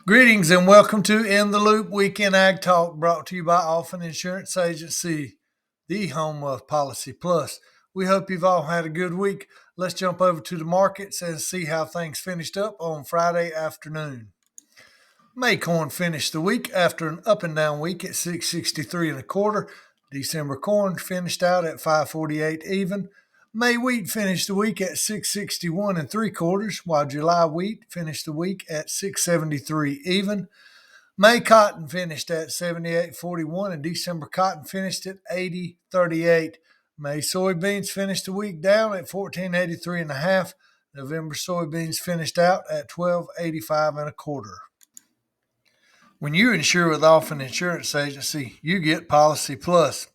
Greetings and welcome to In the Loop Weekend Ag Talk, brought to you by Alphen Insurance Agency, the home of Policy Plus. We hope you've all had a good week. Let's jump over to the markets and see how things finished up on Friday afternoon. May corn finished the week after an up and down week at 663 and a quarter. December corn finished out at 548 even. May wheat finished the week at 661 and three quarters, while July wheat finished the week at 673 even. May cotton finished at 78.41 and December cotton finished at 80.38. May soybeans finished the week down at 14.83 and a half. November soybeans finished out at 12.85 and a quarter. When you insure with Alphen Insurance Agency, you get Policy Plus.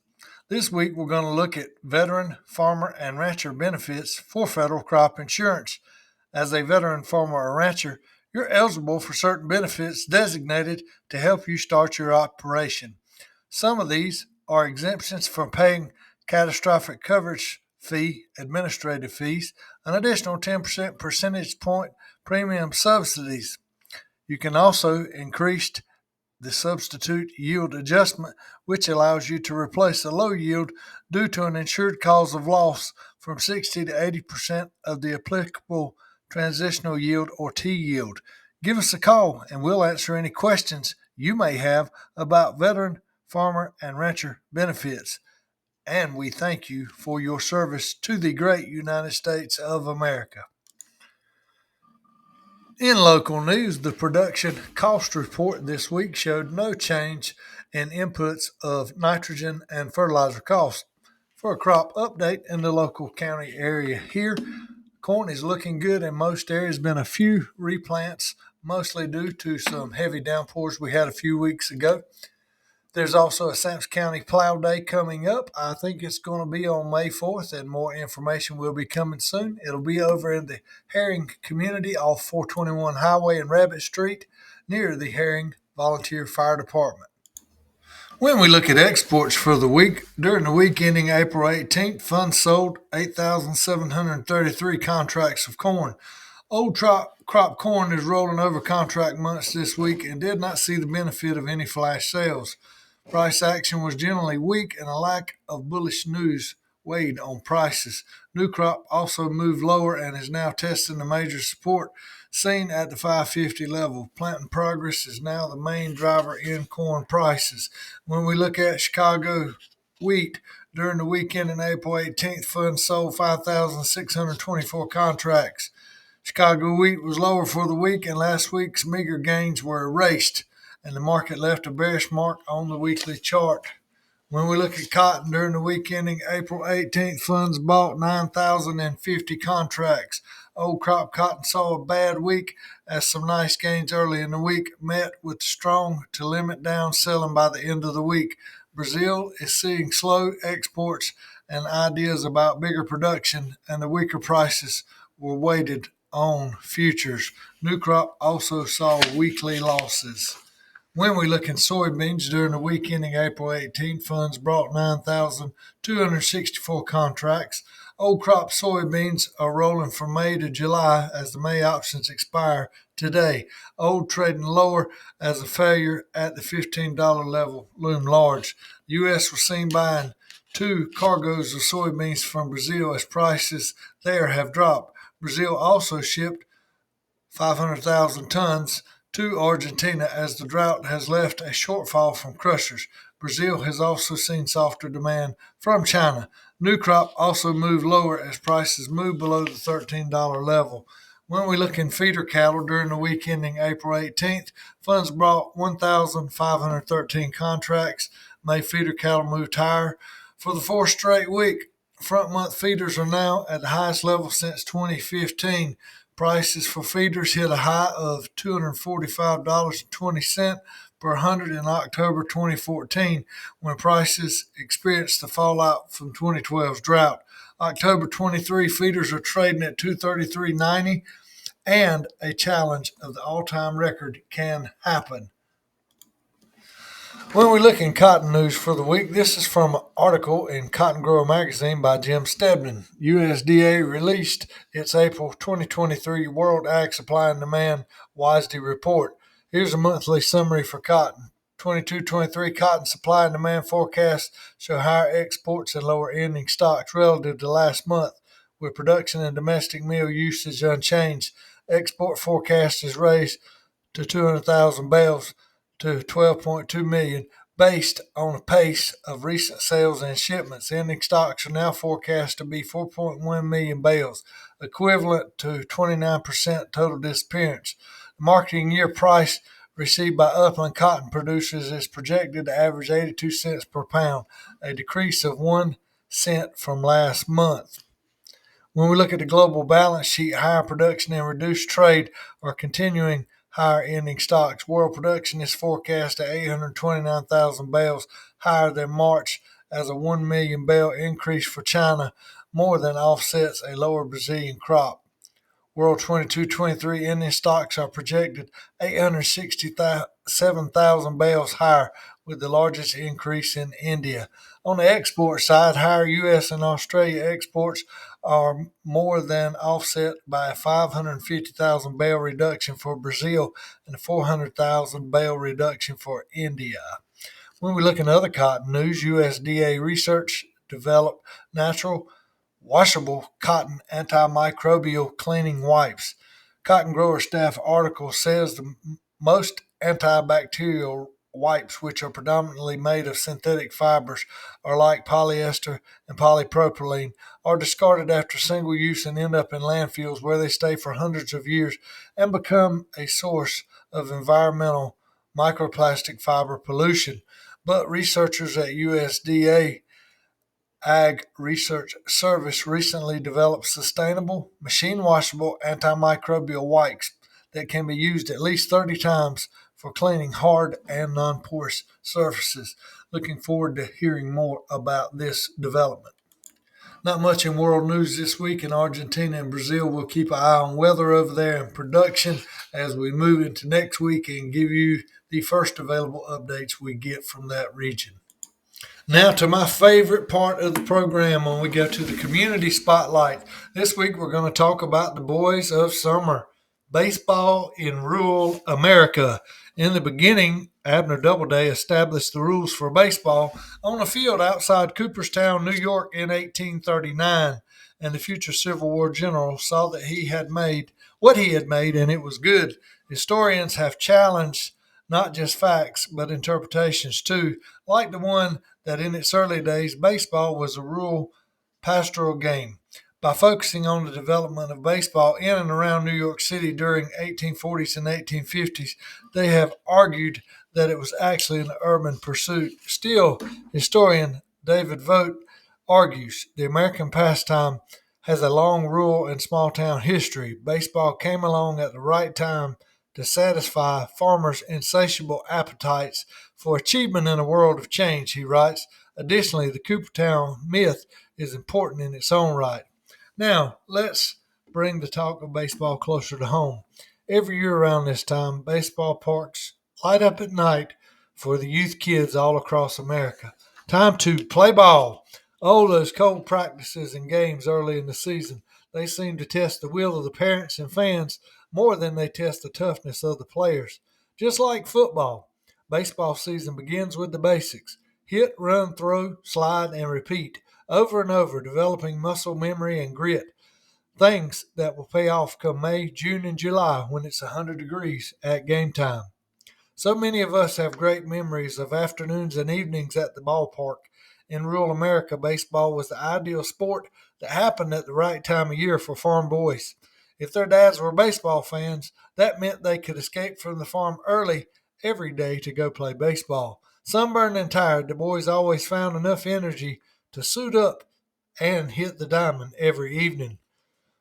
This week, we're going to look at veteran, farmer, and rancher benefits for federal crop insurance. As a veteran, farmer, or rancher, you're eligible for certain benefits designated to help you start your operation. Some of these are exemptions from paying catastrophic coverage fee, administrative fees, an additional 10% percentage point premium subsidies. You can also increase the substitute yield adjustment, which allows you to replace a low yield due to an insured cause of loss from 60 to 80% of the applicable transitional yield or T yield. Give us a call and we'll answer any questions you may have about veteran, farmer, and rancher benefits. And we thank you for your service to the great United States of America. In local news, the production cost report this week showed no change in inputs of nitrogen and fertilizer costs. For a crop update in the local county area here, corn is looking good in most areas. Been a few replants, mostly due to some heavy downpours we had a few weeks ago. There's also a Sampson County Plow Day coming up. I think it's going to be on May 4th, and more information will be coming soon. It'll be over in the Herring community off 421 Highway and Rabbit Street near the Herring Volunteer Fire Department. When we look at exports for the week, during the week ending April 18th, funds sold 8,733 contracts of corn. Old crop corn is rolling over contract months this week and did not see the benefit of any flash sales. Price action was generally weak and a lack of bullish news weighed on prices. New crop also moved lower and is now testing the major support seen at the 550 level. Planting progress is now the main driver in corn prices. When we look at Chicago wheat, during the weekend in April 18th, funds sold 5,624 contracts. Chicago wheat was lower for the week, and last week's meager gains were erased, and the market left a bearish mark on the weekly chart. When we look at cotton during the week ending April 18th, funds bought 9,050 contracts. Old crop cotton saw a bad week as some nice gains early in the week met with strong to limit down selling by the end of the week. Brazil is seeing slow exports and ideas about bigger production, and the weaker prices were weighted on futures. New crop also saw weekly losses. When we look in soybeans during the week ending April 18th, funds brought 9,264 contracts. Old crop soybeans are rolling from May to July as the May options expire today. Old trading lower as a failure at the $15 level loomed large. The U.S. was seen buying 2 cargoes of soybeans from Brazil as prices there have dropped. Brazil also shipped 500,000 tons to Argentina as the drought has left a shortfall from crushers. Brazil has also seen softer demand from China. New crop also moved lower as prices moved below the $13 level. When we look in feeder cattle during the week ending April 18th, funds brought 1,513 contracts. May feeder cattle moved higher for the fourth straight week. Front month feeders are now at the highest level since 2015. Prices for feeders hit a high of $245.20 per hundred in October 2014 when prices experienced the fallout from 2012's drought. October 23 feeders are trading at $233.90 and a challenge of the all-time record can happen. When we look in cotton news for the week, this is from an article in Cotton Grower Magazine by Jim Stebnin. USDA released its April 2023 World Ag Supply and Demand WASDE report. Here's a monthly summary for cotton. 22-23 cotton supply and demand forecasts show higher exports and lower ending stocks relative to last month, with production and domestic mill usage unchanged. Export forecast is raised to 200,000 bales to 12.2 million based on a pace of recent sales and shipments. Ending stocks are now forecast to be 4.1 million bales, equivalent to 29% total disappearance. The marketing year price received by upland cotton producers is projected to average 82 cents per pound, a decrease of 1 cent from last month. When we look at the global balance sheet, higher production and reduced trade are continuing higher ending stocks. World production is forecast at 829,000 bales, higher than March, as a 1 million bale increase for China more than offsets a lower Brazilian crop. World 22-23 ending stocks are projected 867,000 bales higher, with the largest increase in India. On the export side, higher U.S. and Australia exports are more than offset by a 550,000 bale reduction for Brazil and a 400,000 bale reduction for India. When we look at other cotton news, USDA research developed natural washable cotton antimicrobial cleaning wipes. Cotton Grower Staff article says the most antibacterial wipes, which are predominantly made of synthetic fibers, are like polyester and polypropylene, are discarded after single use and end up in landfills where they stay for hundreds of years and become a source of environmental microplastic fiber pollution. But researchers at USDA Ag Research Service recently developed sustainable, machine washable antimicrobial wipes that can be used at least 30 times for cleaning hard and non porous surfaces. Looking forward to hearing more about this development. Not much in world news this week in Argentina and Brazil. We'll keep an eye on weather over there and production as we move into next week and give you the first available updates we get from that region. Now to my favorite part of the program when we go to the community spotlight. This week we're going to talk about the boys of summer, baseball in rural America. In the beginning, Abner Doubleday established the rules for baseball on a field outside Cooperstown, New York in 1839, and the future Civil War general saw that he had made what he had made, and it was good. Historians have challenged not just facts, but interpretations too, like the one that in its early days, baseball was a rural pastoral game. By focusing on the development of baseball in and around New York City during 1840s and 1850s, they have argued that it was actually an urban pursuit. Still, historian David Vogt argues the American pastime has a long rural and small town history. Baseball came along at the right time to satisfy farmers' insatiable appetites for achievement in a world of change, he writes. Additionally, the Cooperstown myth is important in its own right. Now, let's bring the talk of baseball closer to home. Every year around this time, baseball parks light up at night for the youth kids all across America. Time to play ball. Oh, those cold practices and games early in the season. They seem to test the will of the parents and fans more than they test the toughness of the players. Just like football, baseball season begins with the basics: hit, run, throw, slide, and repeat over and over, developing muscle memory and grit. Things that will pay off come May, June, and July when it's 100 degrees at game time. So many of us have great memories of afternoons and evenings at the ballpark. In rural America, baseball was the ideal sport that happened at the right time of year for farm boys. If their dads were baseball fans, that meant they could escape from the farm early every day to go play baseball. Sunburned and tired, the boys always found enough energy to suit up and hit the diamond every evening.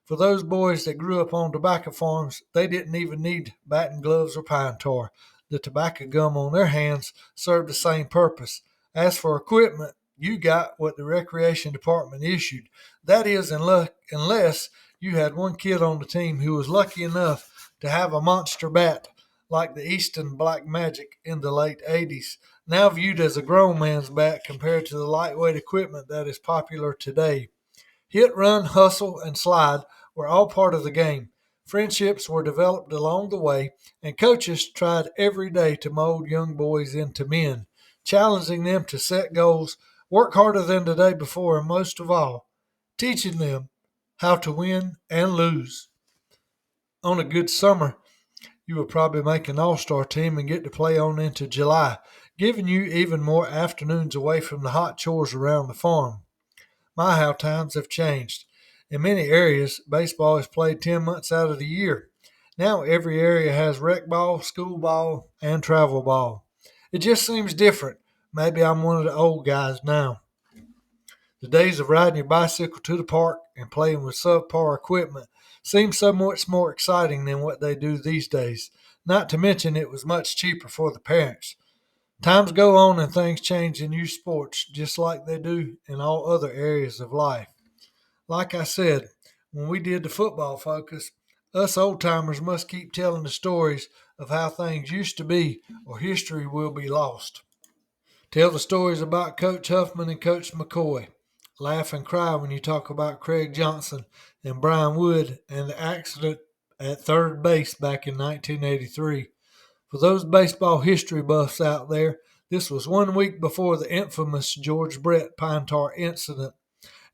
For those boys that grew up on tobacco farms, they didn't even need batting gloves or pine tar. The tobacco gum on their hands served the same purpose. As for equipment, you got what the recreation department issued. That is, unless you had one kid on the team who was lucky enough to have a monster bat like the Easton Black Magic in the late 80s, now viewed as a grown man's bat compared to the lightweight equipment that is popular today. Hit, run, hustle, and slide were all part of the game. Friendships were developed along the way, and coaches tried every day to mold young boys into men, challenging them to set goals, work harder than the day before, and most of all, teaching them how to win and lose. On a good summer, you will probably make an all-star team and get to play on into July, giving you even more afternoons away from the hot chores around the farm. My, how times have changed. In many areas, baseball is played 10 months out of the year. Now every area has rec ball, school ball, and travel ball. It just seems different. Maybe I'm one of the old guys now. The days of riding your bicycle to the park and playing with subpar equipment seem so much more exciting than what they do these days. Not to mention it was much cheaper for the parents. Times go on and things change in youth sports just like they do in all other areas of life. Like I said, when we did the football focus, us old timers must keep telling the stories of how things used to be, or history will be lost. Tell the stories about Coach Huffman and Coach McCoy. Laugh and cry when you talk about Craig Johnson and Brian Wood and the accident at third base back in 1983. For those baseball history buffs out there, this was 1 week before the infamous George Brett Pine Tar incident.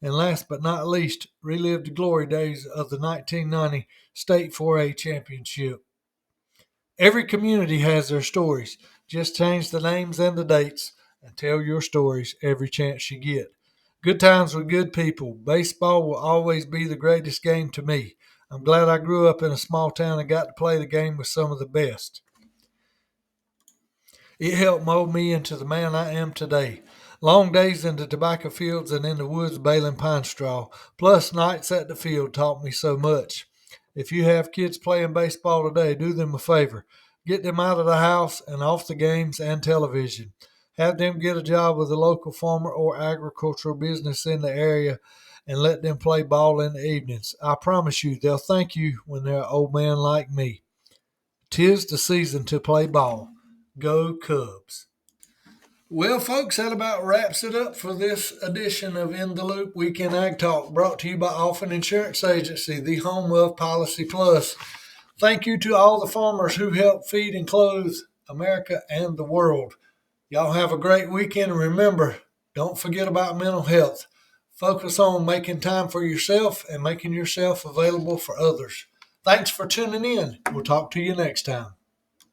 And last but not least, relived the glory days of the 1990 State 4A Championship. Every community has their stories. Just change the names and the dates and tell your stories every chance you get. Good times with good people. Baseball will always be the greatest game to me. I'm glad I grew up in a small town and got to play the game with some of the best. It helped mold me into the man I am today. Long days in the tobacco fields and in the woods baling pine straw, plus nights at the field taught me so much. If you have kids playing baseball today, do them a favor. Get them out of the house and off the games and television. Have them get a job with a local farmer or agricultural business in the area and let them play ball in the evenings. I promise you, they'll thank you when they're an old man like me. 'Tis the season to play ball. Go Cubs. Well, folks, that about wraps it up for this edition of In the Loop Weekend Ag Talk, brought to you by Alphen Insurance Agency, the home of Policy Plus. Thank you to all the farmers who help feed and clothe America and the world. Y'all have a great weekend, and remember, don't forget about mental health. Focus on making time for yourself and making yourself available for others. Thanks for tuning in. We'll talk to you next time.